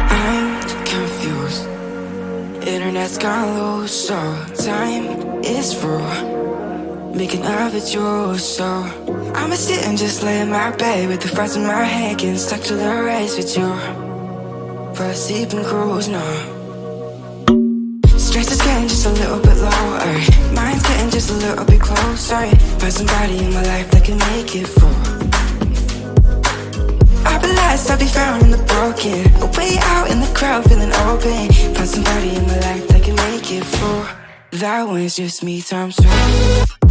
I'm confused. Internet's gone loose, so time is through. Making love with you, so I'ma sit and just lay in my bed with the thoughts in my head, getting stuck to the race with you. For a sleeping cruise, no. Stress is getting just a little bit lower. Mind's getting just a little bit closer. Find somebody in my life that can make it through. I'll be lost, I'll be found in the broken. Way out in the crowd, feeling open. Find somebody in my life that can make it through. That one's just me times two.